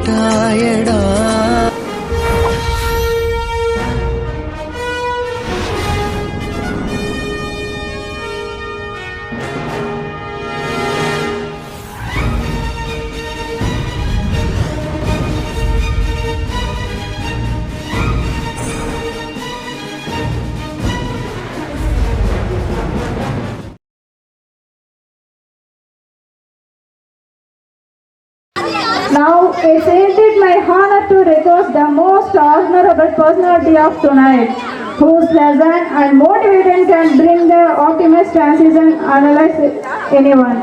விட்டாயடா. Now it's indeed my honor to request the most honorable personality of tonight, whose lesson and motivation can bring the optimist transition analyze anyone.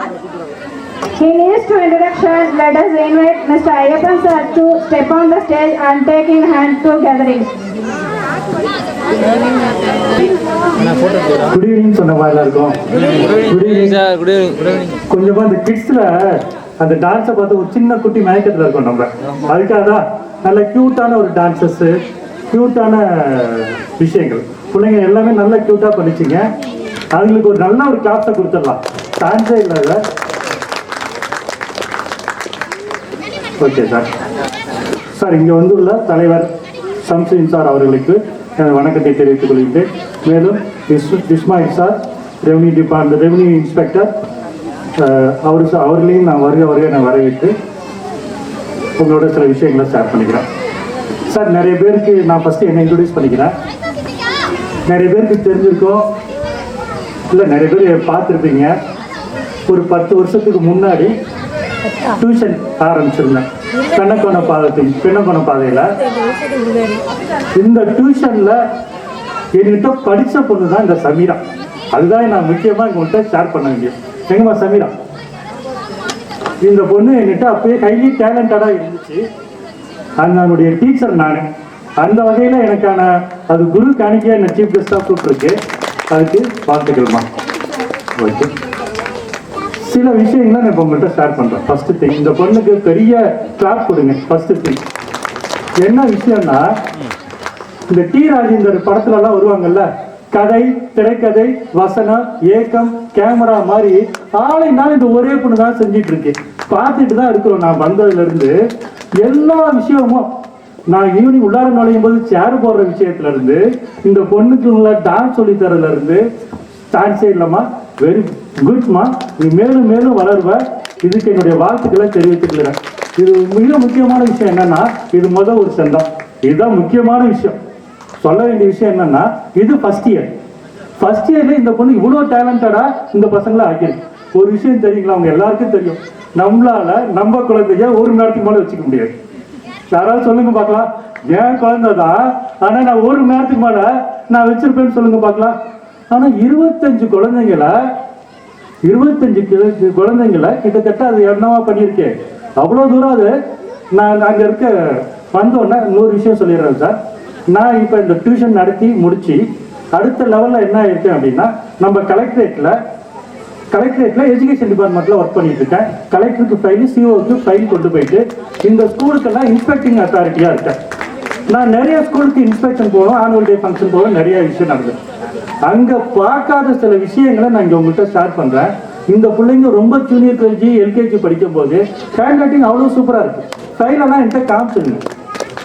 In his introduction, let us invite Mr. Ayyappan sir to step on the stage and take in hand to gathering. Good evening சொன்ன மாதிரி இருக்கும். Good evening sir. Good evening. கொஞ்சமா இந்த கிட்ஸ்ல அந்த டான்ஸை பார்த்து ஒரு சின்ன குட்டி மயக்கத்தில் இருக்கும். நம்ம அதுக்காக தான் நல்ல க்யூட்டான ஒரு டான்ஸஸ், க்யூட்டான விஷயங்கள் பிள்ளைங்க எல்லாமே நல்லா க்யூட்டாக பண்ணிச்சிங்க. அவங்களுக்கு ஒரு நல்ல ஒரு கிளாஸை கொடுத்துடலாம். டான்ஸே இல்லாத. Okay sir. சார் இங்கே வந்துள்ள தலைவர் சம்சுதீன் சார் அவர்களுக்கு வணக்கத்தை தெரிவித்துக் கொள்கிறேன். மேலும் இஸ்மாயில் சார் ரெவன்யூ இன்ஸ்பெக்டர் அவர்களையும் நான் வருக நான் வரவேற்று உங்களோட சில விஷயங்களை ஷேர் பண்ணிக்கிறேன். சார் நிறைய பேருக்கு நான் ஃபஸ்ட்டு என்னை இன்ட்ரடியூஸ் பண்ணிக்கிறேன். நிறைய பேருக்கு தெரிஞ்சிருக்கோம், இல்லை நிறைய பேர் பார்த்துருப்பீங்க. ஒரு 10 வருஷத்துக்கு முன்னாடி டியூஷன் ஆரம்பிச்சிருந்தேன் பெண்ணக்கோண பாதையில். இந்த டியூஷனில் என்கிட்ட படித்த பொண்ணு தான் இந்த சமீரா. அதுதான் நான் முக்கியமாக எங்கள்கிட்ட ஷேர் பண்ண வேண்டியது. எங்கம்மா சமீரா? இந்த பொண்ணு என்கிட்ட அப்பயே ஹைலி டேலண்டடாக இருந்துச்சு. அதனுடைய டீச்சர் நான். அந்த வகையில் எனக்கான அது குரு காணிக்கையாக என்ன சீஃப் கெஸ்டாக கூப்பிட்டுருக்கு. அதுக்கு வாழ்த்துக்கள்மா. ஓகே, சில விஷயங்களை நான் இப்போ உங்கள்கிட்ட ஷேர் பண்ணுறேன். ஃபஸ்ட்டு திங், இந்த பொண்ணுக்கு பெரிய கிளாப் கொடுங்க. ஃபஸ்ட்டு திங் என்ன விஷயம்னா, இந்த டி ராஜேந்தர் படத்துலலாம் வருவாங்கல்ல, கதை, திரைக்கதை, வசனம், ஏக்கம், கேமரா மாதிரி ஆளைனாலும் இந்த ஒரே பொண்ணு தான் செஞ்சிட்டு இருக்கு. பார்த்துட்டு தான் இருக்கிறோம். நான் வந்ததுல இருந்து எல்லா விஷயமும், நான் ஈவினிங் உள்ளார நுழையும் போது சேர் போடுற விஷயத்துல இருந்து, இந்த பொண்ணுக்கு உள்ள டான்ஸ் சொல்லி தரதுல இருந்து, டான்ஸே இல்லம்மா, வெரி குட்மா, நீ மேலும் மேலும் வளர்வ. இதுக்கு என்னுடைய வாழ்த்துக்களை தெரிவித்துக்கிறேன். இது மிக முக்கியமான விஷயம் என்னன்னா, இது முதல் ஒரு சந்தம். இதுதான் முக்கியமான விஷயம். சொல்ல வேண்டிய விஷயம் என்னன்னா, இது ஃபர்ஸ்ட் இயர்ல இந்த பொண்ணு இவ்வளோ டேலண்டடா இந்த பசங்களை ஆக்கிருக்கு. ஒரு விஷயம் தெரியுங்களா, அவங்க எல்லாருக்கும் தெரியும், நம்மளால நம்ம குழந்தைய ஒரு மணி நேரத்துக்கு மேலே வச்சுக்க முடியாது. யாராவது சொல்லுங்க பார்க்கலாம், என் குழந்தை தான், ஆனா நான் ஒரு மணி நேரத்துக்கு மேல நான் வச்சிருப்பேன்னு சொல்லுங்க பார்க்கலாம். ஆனா 25 குழந்தைங்களை கிட்டத்தட்ட அது என்னவா பண்ணியிருக்கேன். அவ்வளோ தூரம் அது. நான் அங்கே இருக்க வந்தோடனே இன்னொரு விஷயம் சொல்லிடுறேன் சார். நான் இப்போ இந்த டியூஷன் நடத்தி முடிச்சு அடுத்த லெவலில் என்ன இருக்கேன் அப்படின்னா, நம்ம கலெக்டரேட்டில் எஜுகேஷன் டிபார்ட்மெண்ட்டில் ஒர்க் பண்ணிட்டு இருக்கேன். கலெக்டருக்கு ஃபைல், சிஓக்கு ஃபைல் கொண்டு போயிட்டு இந்த ஸ்கூலுக்கெல்லாம் இன்ஸ்பெக்டிங் அத்தாரிட்டியாக இருக்கேன். நான் நிறைய ஸ்கூலுக்கு இன்ஸ்பெக்ஷன் போவேன், ஆனுவல் டே ஃபங்க்ஷன் போவேன், நிறைய விஷயம் நடக்குது. அங்கே பார்க்காத சில விஷயங்களை நான் இங்கே உங்கள்கிட்ட ஷேர் பண்ணுறேன். இந்த பிள்ளைங்க ரொம்ப ஜூனியர் கேஜி, எல்கேஜி படிக்கும் போது ஹேண்ட் ரைட்டிங் அவ்வளோ சூப்பராக இருக்குது. ஃபைலெல்லாம் என்கிட்ட காமிச்சிருங்க.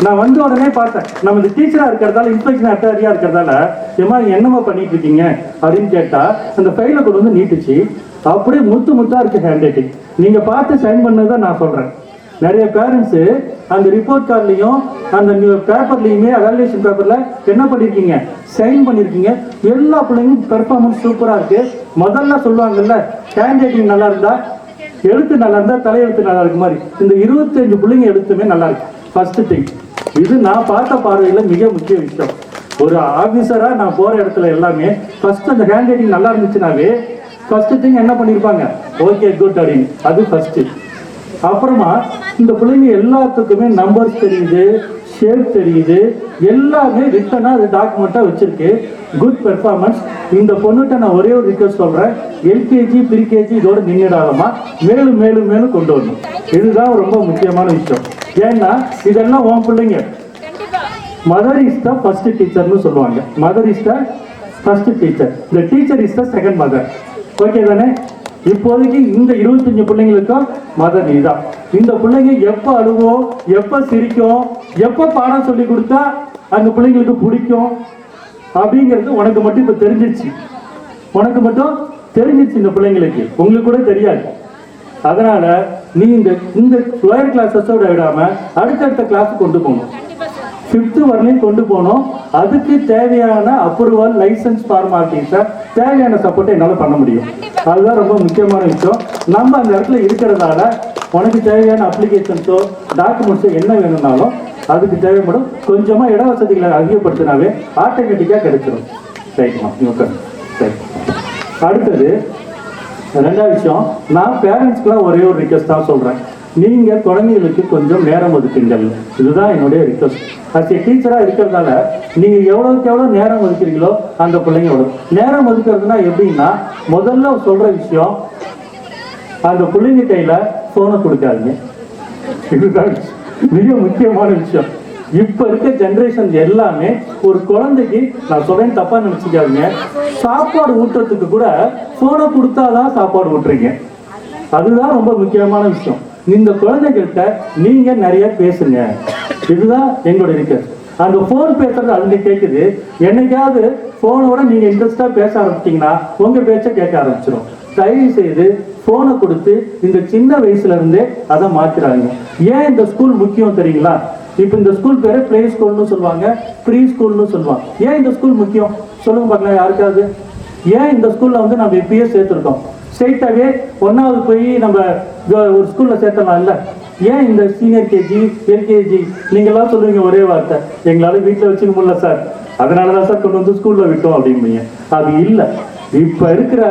நான் வந்த உடனே பார்த்தேன், நம்ம இந்த டீச்சராக இருக்கிறதால, இன்ஸ்பெக்ஷன் அத்தாரிட்டியாக இருக்கிறதால, ஏமா என்னம்மா பண்ணிட்டு இருக்கீங்க அப்படின்னு கேட்டால், அந்த ஃபைலை கொண்டு வந்து நீட்டுச்சு. அப்படியே முத்தாக இருக்குது ஹேண்ட் ரைட்டிங். நீங்கள் பார்த்து சைன் பண்ணதான் நான் சொல்கிறேன். நிறைய பேரண்ட்ஸு அந்த ரிப்போர்ட் கார்ட்லையும் அந்த பேப்பர்லையுமே, அவாலுவேஷன் பேப்பரில் என்ன பண்ணியிருக்கீங்க, சைன் பண்ணியிருக்கீங்க. எல்லா பிள்ளைங்களும் பெர்ஃபார்மன்ஸ் சூப்பராக இருக்குது. முதல்ல சொல்லுவாங்கல்ல, ஹேண்ட் ரைட்டிங் நல்லா இருந்தா, எழுத்து நல்லா இருந்தா, தலையெழுத்து நல்லா இருக்கு மாதிரி இந்த 25 பிள்ளைங்க எழுத்துமே நல்லா இருக்கு. ஃபர்ஸ்ட் திங், இது நான் பார்த்த பார்வையில் மிக முக்கிய விஷயம். ஒரு ஆஃபீஸராக நான் போகிற இடத்துல எல்லாமே ஃபர்ஸ்ட் அந்த ஹேண்ட் ரைட்டிங் நல்லா இருந்துச்சுனாவே ஃபர்ஸ்ட் திங் என்ன பண்ணியிருப்பாங்க, ஓகே குட் அப்படின்னு. அது ஃபர்ஸ்ட். அப்புறமா இந்த பிள்ளைங்க எல்லாத்துக்குமே நம்பர்ஸ் தெரியுது, ஷேப் தெரியுது, எல்லாமே ரிட்டனாக அது டாக்குமெண்ட்டாக வச்சிருக்கு. Good performance. இந்த பொண்ணுகிட்ட நான் ஒரே ஒரு ரிக்வெஸ்ட் சொல்கிறேன், எல்கேஜி ப்ரீகேஜி இதோட நின்றுடாதமா, மேலும் மேலும் மேலும் கொண்டு வரணும். இதுதான் ரொம்ப முக்கியமான விஷயம். ஏன்னா இதெல்லாம் உன் பிள்ளைங்க. மதர் இஸ் த ஃபர்ஸ்ட் டீச்சர்னு சொல்லுவாங்க. Mother is the first teacher, the teacher is the second mother. Okay தானே? இப்போதைக்கு இந்த 25 பிள்ளைங்களுக்கும் மதர் நீ தான். இந்த பிள்ளைங்க எப்ப அழுவோம், எப்ப சிரிக்கும், எப்ப பாடம் சொல்லி கொடுத்தா அந்த பிள்ளைங்களுக்கு பிடிக்கும் அப்படிங்கிறது உனக்கு மட்டும் இப்ப தெரிஞ்சிருச்சு. உனக்கு மட்டும் தெரிஞ்சிருச்சு, இந்த பிள்ளைங்களுக்கு உங்களுக்கு கூட தெரியாது. அதனால நீ இந்த லோயர் கிளாஸஸோட விடாம அடுத்தடுத்த கிளாஸ் கொண்டு போகணும். 5th வரலையும் கொண்டு போகணும். அதுக்கு தேவையான அப்ரூவல், லைசன்ஸ் ஃபார்மாலிட்டிஸை தேவையான சப்போர்ட்டை என்னால் பண்ண முடியும். அதுதான் ரொம்ப முக்கியமான விஷயம். நம்ம அந்த இடத்துல இருக்கிறதால உனக்கு தேவையான அப்ளிகேஷன்ஸோ டாக்குமெண்ட்ஸோ என்ன வேணும்னாலும் அதுக்கு தேவைப்படும். கொஞ்சமாக இட வசதிகளை அதிகப்படுத்தினாவே ஆட்டோமேட்டிக்காக கிடைச்சிடும். ரைட்மா, ரைட். அடுத்தது 2வது விஷயம், நான் பேரண்ட்ஸ்க்குலாம் ஒரே ஒரு ரிக்வெஸ்ட் தான் சொல்கிறேன். நீங்கள் குழந்தைகளுக்கு கொஞ்சம் நேரம் ஒதுக்குங்கள். இதுதான் என்னுடைய ரிக்வெஸ்ட். அஸ் ஏ டீச்சராக இருக்கிறதால நீங்கள் எவ்வளோக்கு எவ்வளோ நேரம் ஒதுக்குறீங்களோ அந்த பிள்ளைங்க எவ்வளோ நேரம் ஒதுக்குறதுனா எப்படின்னா, முதல்ல சொல்கிற விஷயம், அந்த பிள்ளைங்க கையில் ஃபோனை கொடுக்காதீங்க. இதுதான் மிக முக்கியமான விஷயம். இப்போ இருக்க ஜென்ரேஷன் எல்லாமே ஒரு குழந்தைக்கு, நான் சொல்றேன் தப்பா நினைச்சுக்காதீங்க, சாப்பாடு ஊட்டுறதுக்கு கூட போனை கொடுத்தாதான் சாப்பாடு ஊட்டுறீங்க. அதுதான் ரொம்ப முக்கியமான விஷயம். இந்த குழந்தைகிட்ட நீங்க நிறைய பேசுங்க. இதுதான் எங்களோட ரிக்வெஸ்ட். அந்த போன் பேசுறது அதுல கேட்குது. என்னைக்காவது போனோட நீங்க இன்ட்ரெஸ்டா பேச ஆரம்பிச்சிட்டீங்கன்னா உங்க பேச்ச கேட்க ஆரம்பிச்சிடும். தயவு செய்து போனை கொடுத்து இந்த சின்ன வயசுல இருந்தே அதை மாத்துறாங்க. ஏன் இந்த ஸ்கூல் முக்கியம் தெரியுங்களா? இப்ப இந்த ஸ்கூல் பேரு பிளே ஸ்கூல்னு சொல்லுவாங்க, ப்ரீ ஸ்கூல்னு சொல்லுவாங்க. ஏன் இந்த ஸ்கூல் முக்கியம் சொல்லுங்க பார்க்கலாம் யாருக்காவது. ஏன் இந்த ஸ்கூல்ல வந்து நம்ம இப்பயே சேர்த்துருக்கோம்? ஸ்ட்ரெயிட்டாவே 1வது போய் நம்ம ஒரு ஸ்கூல்ல சேர்த்தலாம் இல்ல? ஏன் இந்த சீனியர் கேஜி, எல்கேஜி நீங்க எல்லாம் சொல்லுவீங்க ஒரே வார்த்தை, எங்களால வீட்டுல வச்சுக்க முடியல சார், அதனாலதான் சார் கொண்டு வந்து ஸ்கூல்ல விட்டோம் அப்படின்பீங்க. அது இல்லை. இப்ப இருக்கிற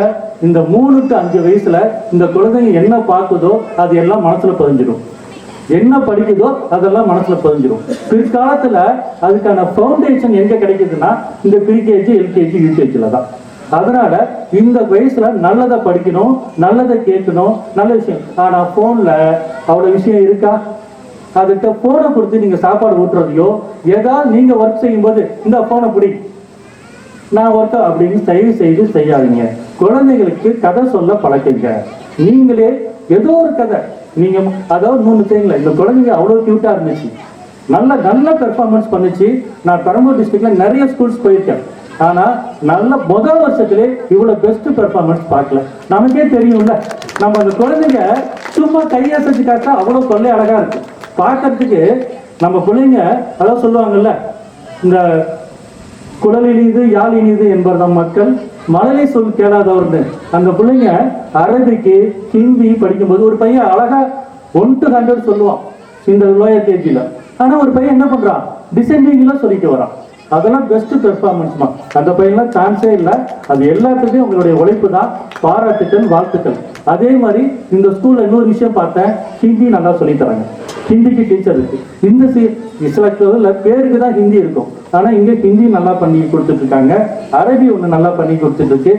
இந்த 3 to 5 வயசுல இந்த குழந்தைங்க என்ன பார்க்குதோ அது எல்லாம் மனசுல பதிஞ்சிடும். என்ன படிக்குதோ அதெல்லாம் மனசுல பதிஞ்சிடும். பிற்காலத்துல அதுக்கான ஃபவுண்டேஷன் எங்க கிடைக்குதுன்னா இந்த ப்ரீகேஜி, எல்கேஜி, யூகேஜில தான். அதனால இந்த வயசுல நல்லதை படிக்கணும், நல்லதை கேட்கணும், நல்ல விஷயம். ஆனா போன்ல அவ்வளவு விஷயம் இருக்கா? அதுக்கு போனை கொடுத்து நீங்க சாப்பாடு ஊட்டுறதையோ ஏதாவது நீங்க ஒர்க் செய்யும் போது இந்த போனை பிடி நான் ஒர்க் அப்படின்னு தயவு செய்து செய்யாதீங்க. குழந்தைகளுக்கு கதை சொல்ல பழக்குங்க. நீங்களே ஏதோ ஒரு கதை நீங்க அதாவது 3 செய்யுங்களா. இந்த குழந்தைங்க அவ்வளவு கியூட்டா இருந்துச்சு, நல்ல பெர்ஃபார்மன்ஸ் பண்ணுச்சு. நான் பெரம்பூர் டிஸ்ட்ரிக்ட்ல நிறைய ஸ்கூல்ஸ் போயிருக்கேன். ஆனா நல்ல முதல் வருஷத்திலே இவ்வளவு பெஸ்ட் பெர்ஃபார்மன்ஸ் பார்க்கல. நமக்கே தெரியும்ல, நம்ம அந்த குழந்தைங்க சும்மா கையசைச்சு காட்டா அவ்வளவு கொள்ளை அழகா இருக்கு பார்க்கறதுக்கு. நம்ம பிள்ளைங்க அதாவது சொல்லுவாங்கல்ல, இந்த குடலில் இது யாழ் இனிது என்பர் நம் மக்கள் மழலை சொல் கேளாதவர்னு. அந்த பிள்ளைங்க அரபிக்கு ஹிந்தி படிக்கும்போது ஒரு பையன் அழகா 1 to 100 சொல்லுவான் இந்த லோயர் கேஜில. ஆனா ஒரு பையன் என்ன பண்றான், டிசெண்டிங்ல சொல்லிட்டு வரான். அதெல்லாம் பெஸ்ட் பெர்ஃபார்மன்ஸ்மா. அந்த பையன்லாம் சான்ஸே இல்லை. அது எல்லாத்துக்கும் உங்களுடைய உழைப்பு தான். பாராட்டுக்கள், வாழ்த்துக்கள். அதே மாதிரி இந்த ஸ்கூல்ல இன்னொரு விஷயம் பார்த்தேன், ஹிந்தி நல்லா சொல்லி தராங்க. ஹிந்திக்கு டீச்சர் இருக்கு. இந்த சில பேருக்கு தான் ஹிந்தி இருக்கும், ஆனா இங்க ஹிந்தி நல்லா பண்ணி கொடுத்துட்டு இருக்காங்க. அரபி ஒண்ணு நல்லா பண்ணி கொடுத்துட்டு இருக்கு.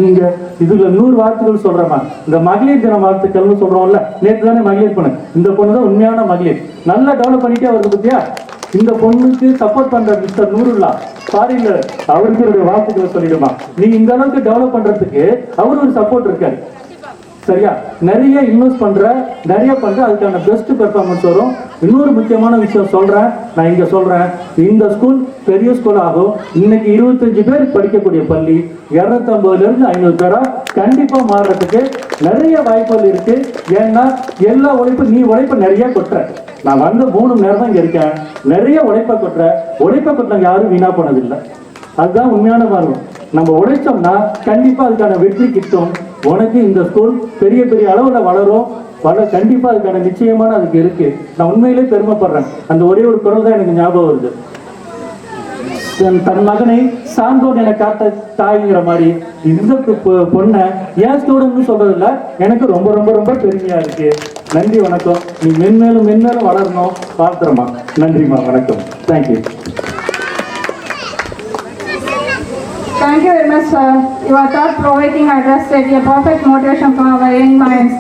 இங்க இதுல 100 வார்த்தைகள் சொல்றேமா. இந்த மகளிர் தின வாழ்த்துக்கள்னு சொல்றோம்ல, நேற்று தானே மகளிர் பொண்ணு. இந்த பொண்ணு தான் உண்மையான மகளிர், நல்லா டெவலப் பண்ணிட்டே வருது பத்தியா. இந்த பொண்ணுக்கு சப்போர்ட் பண்ற மிஸ்டர் நூருல்லா ஃபாரின்ல, அவருக்கு ஒரு வாழ்த்துக்களை சொல்லிடுமா. நீ இந்த அளவுக்கு டெவலப் பண்றதுக்கு அவரு ஒரு சப்போர்ட் இருக்காரு. சரியா? நிறைய இன்வெஸ்ட் பண்ற, நிறைய பண்ற, அதுக்கான பெஸ்ட் பெர்ஃபார்மன்ஸ் வரும். இன்னொரு முக்கியமான விஷயம் சொல்றேன், நான் இங்க சொல்றேன், இந்த ஸ்கூல் பெரிய ஸ்கூல் ஆகும். இன்னைக்கு 25 பேர் படிக்கக்கூடிய பள்ளி 250ல இருந்து 500 பேரா கண்டிப்பா மாறுறதுக்கு நிறைய வாய்ப்புகள் இருக்கு. ஏன்னா எல்லா நீ உழைப்ப நிறைய கொட்டுற. நான் வந்து 3 மணி நேரம் தான் இங்க இருக்கேன், நிறைய உழைப்ப கொட்டுற யாரும் வீணா போனதில்லை. அதுதான் உண்மையான பார்வை. நம்ம உழைச்சோம்னா கண்டிப்பா அதுக்கான வெற்றி கிட்டும். உனக்கு இந்த ஸ்கூல் பெரிய அளவுல வளரும். கண்டிப்பா அதுக்கான நிச்சயமான அதுக்கு இருக்கு. நான் உண்மையிலே பெருமைப்படுறேன். அந்த ஒரே ஒரு குரல் தான் எனக்கு ஞாபகம் வருது. தன் மகனை சான்றோன் என காட்ட தாய்ங்கிற மாதிரி இந்த பொண்ணை ஏன் ஸ்டூடெண்ட் சொல்றது இல்ல, எனக்கு ரொம்ப ரொம்ப ரொம்ப பெருமையா இருக்கு. நன்றி, வணக்கம். நீ மென்மேலும் வளரணும். பார்த்துறமா. நன்றிமா, வணக்கம். Thank you. Thank you very much, sir. Your thought-provoking address set a perfect motivation for our young minds.